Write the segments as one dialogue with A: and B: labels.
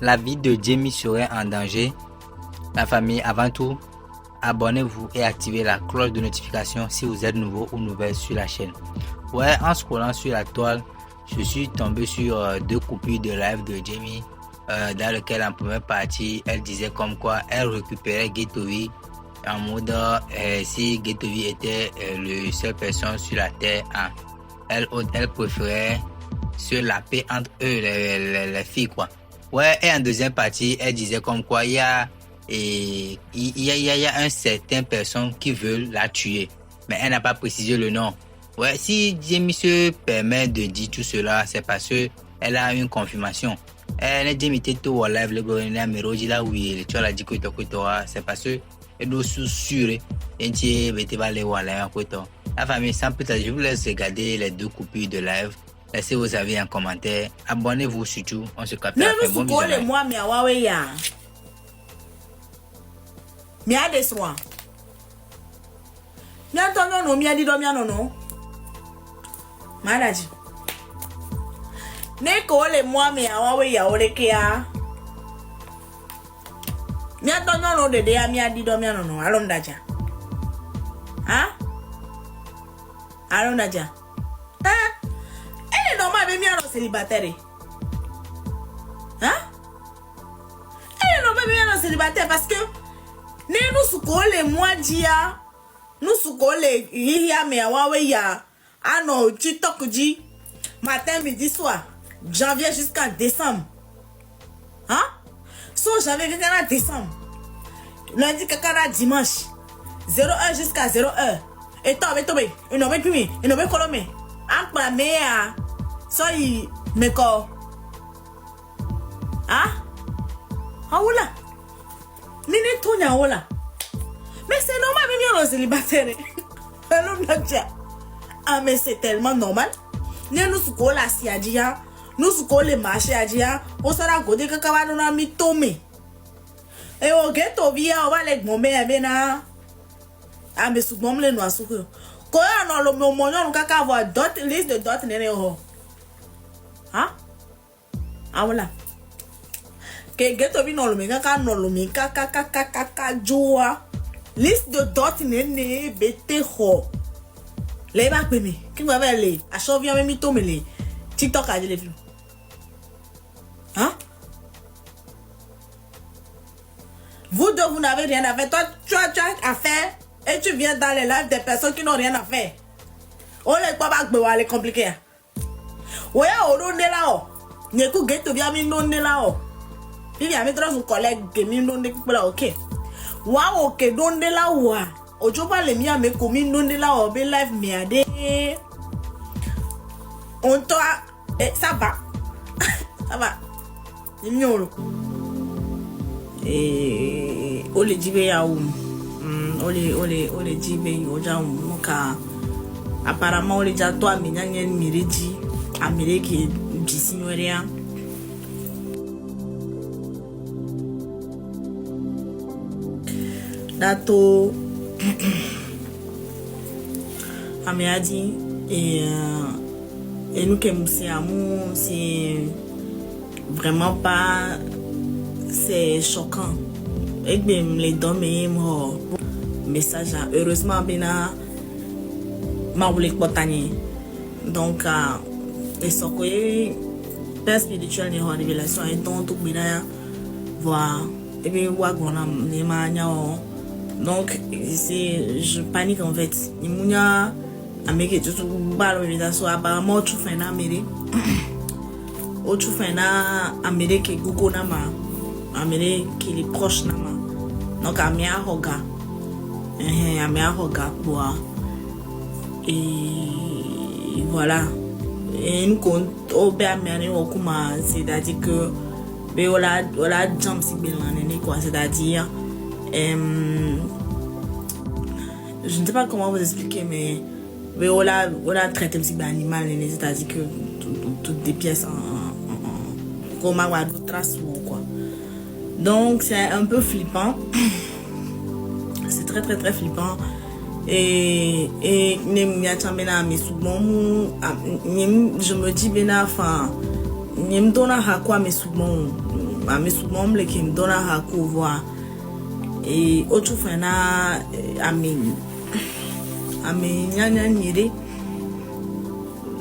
A: la vie de Jamie serait en danger, la famille, avant tout, abonnez-vous et activez la cloche de notification si vous êtes nouveau ou nouvelle sur la chaîne. Ouais, en scrollant sur la toile, je suis tombé sur 2 coupures de live de Jamie dans lequel en première partie, elle disait comme quoi elle récupérait Ghetto-V en mode si Ghetto-V était le seule personne sur la terre, elle préférait se laper entre eux, les filles, quoi. Ouais, et en deuxième partie, elle disait comme quoi il y a un certain personne qui veut la tuer, mais elle n'a pas précisé le nom. Ouais, si Jamie se permet de dire tout cela, c'est parce qu'elle a une confirmation. Elle a dit que tout live le gouvernement Meroji là oui, tu as dit que c'est parce que elle doit s'assurer la famille sans plus tarder, je vous laisse regarder les 2 coupures de live. Laissez vos avis en commentaire. Abonnez-vous surtout. On se capte après. Bon visionnage.
B: Moi, mais Huawei ya. Mi a des soins. Mi a ton non, mi a dit non. Maladi. Ne ko le moi mais Huawei ya ole kia. Mi a ton non de dia mi a dit non. Alom daja. Hein? Alom daja. Elle est normale, mais elle est célibataire. Hein? Elle est normale, mais elle est célibataire parce que nous sommes les mois d'hier, nous sommes les hier, mais Huawei ya. Ah non, TikTok dit matin, midi, soir, janvier jusqu'à décembre. Hein? So janvier jusqu'à décembre. Lundi jusqu'à dimanche. 0h jusqu'à 0h. Et toi, il n'a pas pu, il n'a pas colomé. Akpa mea so yi meko awula nini tonya awula mais c'est normal même on célibataire mais c'est tellement normal nous suko la si adia nous suko le marché adia on sera godé que kawado na mi tome et o geto via o va le gombe bena mais suko le no asuko quand on a le moment on a avoir d'autres listes de d'autres nene ho hein voilà que geto vi no le meka no le meka ka joa liste de d'autres nene bete ho les ba pe mi ki va vers les a chovia me mi to me les TikTok a les films hein vous deux vous n'avez rien à faire toi tu as à faire. Et tu viens dans les lives des personnes qui n'ont rien à faire. On les pas les compliquer. Ouais, on donne là. N'y a que get bien mis donne là. Il y a mes trois collègues qui m'ont donné là ok. Waouh, ok donne là wa. Ojo pas les miens mais comme ils donne là au live miade. On toi ça va. Ça va. Ignore. Et on les dit bien où. Ole jibe oja muka apparemment ole ja to aminyanyen miriji amireke bisinyoria dato amiadi et nous que c'est vraiment pas c'est choquant et même les dommes message heureusement bena ma voulait potani donc et ce que père spirituel ni révélation et donc tout bena voir et bien wa gona ni manya donc c'est je panique en fait ni munya ameke tout balo révélation apparemment tout fait na méré autre fait na amérique gogo na ma amérique qui est proche na ma donc amia hoga et voilà et nous compte au bermane au kuma c'est-à-dire que voilà jump si bien quoi c'est-à-dire je ne sais pas comment vous expliquer mais voilà traiter un petit animal c'est-à-dire que toutes des pièces en comme avoir d'autres traces ou quoi donc c'est un peu flippant. C'est très très très flippant et je me dis bena enfin me donna à quoi mes soumons, les qui me donna à quoi voir. Et autre fois, à mes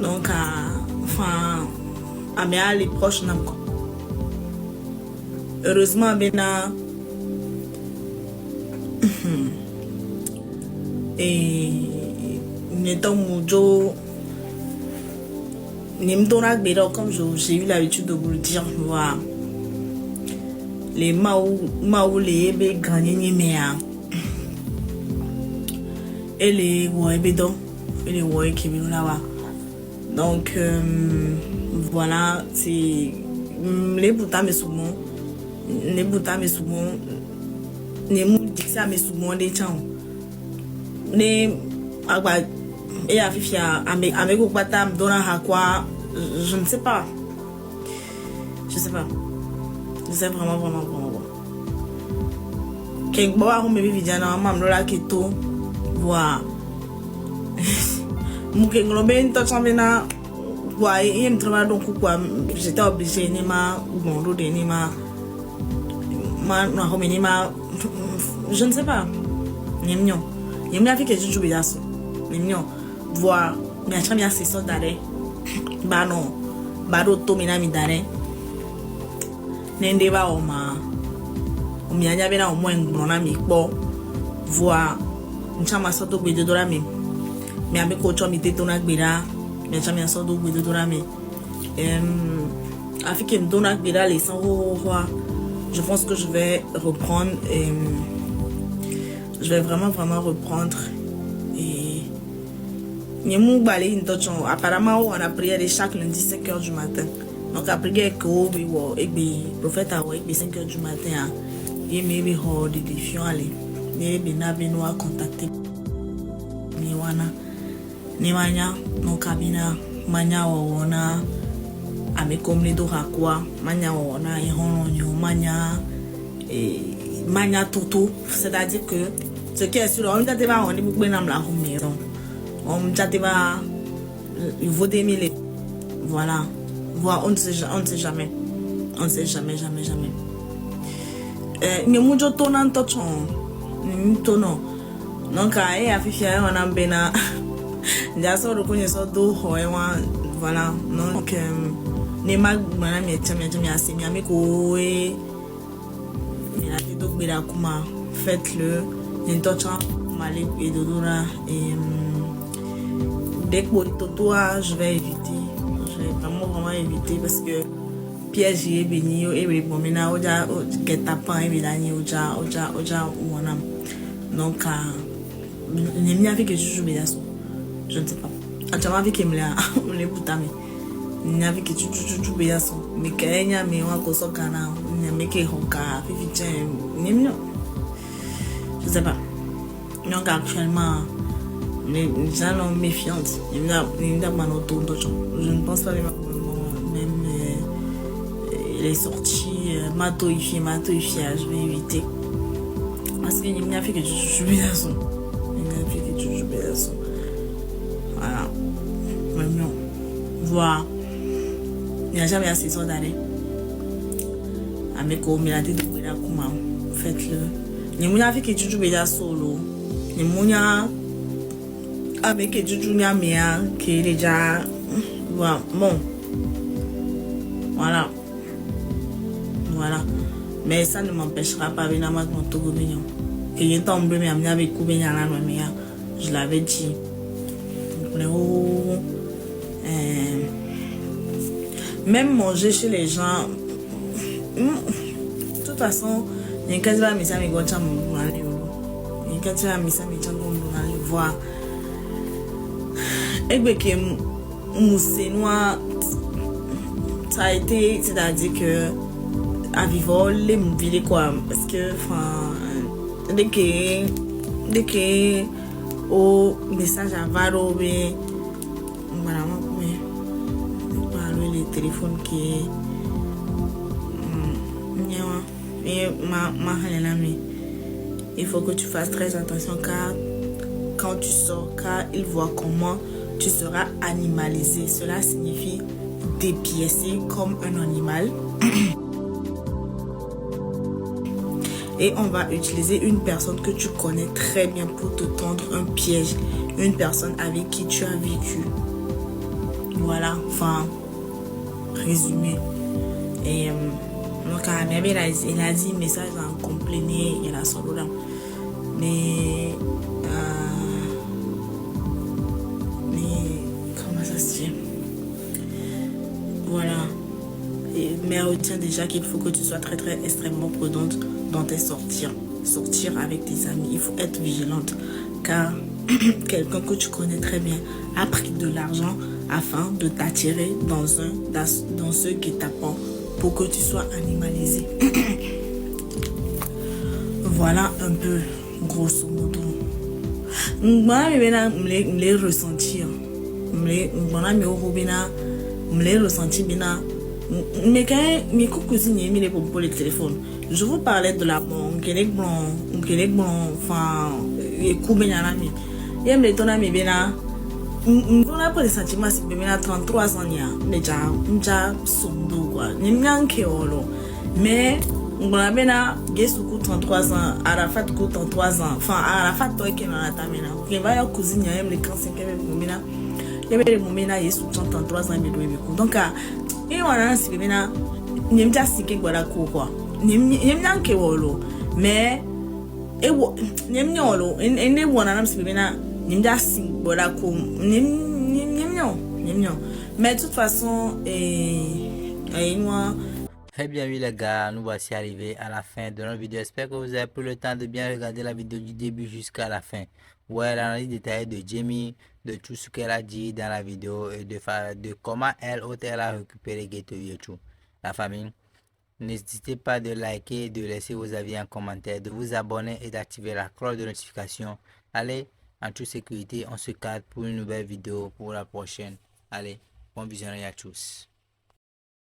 B: donc, enfin, à mes alliés proches, heureusement, et mettons Mojo Nimdona Bédo, comme j'ai eu l'habitude de vous le dire, voilà. Les Maou les Ebe Gagné Mea et les Woebedon et les Woe Kibulawa. Donc voilà, c'est les boutins mes soumons, les boutins mes soumons, les moudixa mes soumons des champs. Les agua et afifia avec au patam donna à quoi je ne sais pas. Je sais vraiment quelque boa on me vidiana mam lola keto voa muke nglobe to chambena voa et me travaille donc quoi j'étais obligé ni ma bon de ni ma no ni ma je ne sais pas nimnyo nimna avec que je joue bien ça nimnyo voa mais très bien c'est ça d'arrêt ba non ba do to mina mi d'arrêt nende ba oma omianya bena omo engbona mi po voa nchama so to gbe dodora mi ame ko cho mi te to na gbera mi chama so do gbe dodora mi afike mi dona gbera les sans je pense que je vais reprendre je vais vraiment reprendre et nyemu balé une tochon apparemment on a prié chaque lundi 5h du matin. Donc après que le prophète a dit 5h du matin, il m'a dit des défis aller. Mais bien nous contacté. Niwana no kabina manya wona amekomle do rakwa manya wona ihonyo manya toto, c'est-à-dire que ce qui est sûr on date va on dit beaucoup nam la maison. On date va il vaut des milliers. Voilà. On ne sait jamais. On ne sait jamais. Mais moi je tourne en touchant. Donc à afficher on a bena. Déjà ça reconnaît ça do voilà. Donc ne mag mana mi temi assez mi ameko et il a dit donc bela kuma faites-le. Ne touchant malé et dodora et dès que toi je vais éviter. Vraiment éviter parce que piège est béni et bon maintenant oja getapan et bilani oja wonam donc n'aime avec que je joue bien je ne sais pas atama avec emla on les boutami n'avait que tu joue bien mais kenya mais on ko so kana n'aime que hoka fifichen n'aime je sais pas donc actuellement les gens sont méfiantes. Je ne pense pas même les sorties matoifiées, je vais éviter. Parce qu'il n'y a fait que je joue bien son. Voilà. Maintenant, voilà. Il n'y a jamais assez d'aller. Avec au milieu de comment faites-le. Il n'y a fait que je joue bien solo. Il n'y a avec Juju Mia qui est déjà bon voilà mais ça ne m'empêchera pas évidemment de mon tour que j'ai tombé mais avec je l'avais dit même manger chez les gens de toute façon il y a quasi pas mes amis voir et que Moussenois ça a été, c'est-à-dire que à vivre les villes quoi parce que enfin dès que au message à Varo voilà mais les téléphones qui il faut que tu fasses très attention car quand tu sors car il voit comment tu seras animalisé. Cela signifie dépiécer comme un animal. Et on va utiliser une personne que tu connais très bien pour te tendre un piège. Une personne avec qui tu as vécu. Voilà, enfin, résumé. Et donc, il a dit message en complet, il a solo là. Mais comment ça se dit? Voilà. Mais retiens déjà qu'il faut que tu sois très extrêmement prudente dans tes sorties. Sortir avec tes amis, il faut être vigilante. Car quelqu'un que tu connais très bien a pris de l'argent afin de t'attirer dans ce guet-apens pour que tu sois animalisé. Voilà un peu, grosso modo. Moi, je l'ai ressenti. Je l'ai ressenti bien. Mais quand mes cousines mis les pour le téléphone, je vous parlais de la bon, enfin, et Koubenyanami. Et me donne mes bien. On a pas de sentiments, c'est bien 33 ans, déjà, sondo quoi. Mais on a bien Gesuku 33 ans, Arafat 33 ans, enfin Arafat toi qui n'en a pas maintenant. Il va y avoir cousine, il y a les 45 ans, il y avait les moments là, il y a 33 ans, donc et voilà, c'est bien. N'aime pas si quelque chose quoi. N'aime pas que wolo, mais et n'aime pas wolo. Et ne voilà, c'est bien. N'aime pas si voilà quoi. N'aime. Mais de toute façon, moi.
A: Très bien, oui les gars, nous voici arrivés à la fin de notre vidéo. J'espère que vous avez pris le temps de bien regarder la vidéo du début jusqu'à la fin. Ouais, l'analyse détaillée de Jamie, de tout ce qu'elle a dit dans la vidéo et de comment elle a récupéré Gateway et tout. La famille, n'hésitez pas de liker, de laisser vos avis en commentaire, de vous abonner et d'activer la cloche de notification. Allez, en toute sécurité, on se capte pour une nouvelle vidéo pour la prochaine. Allez, bon visionnage à tous.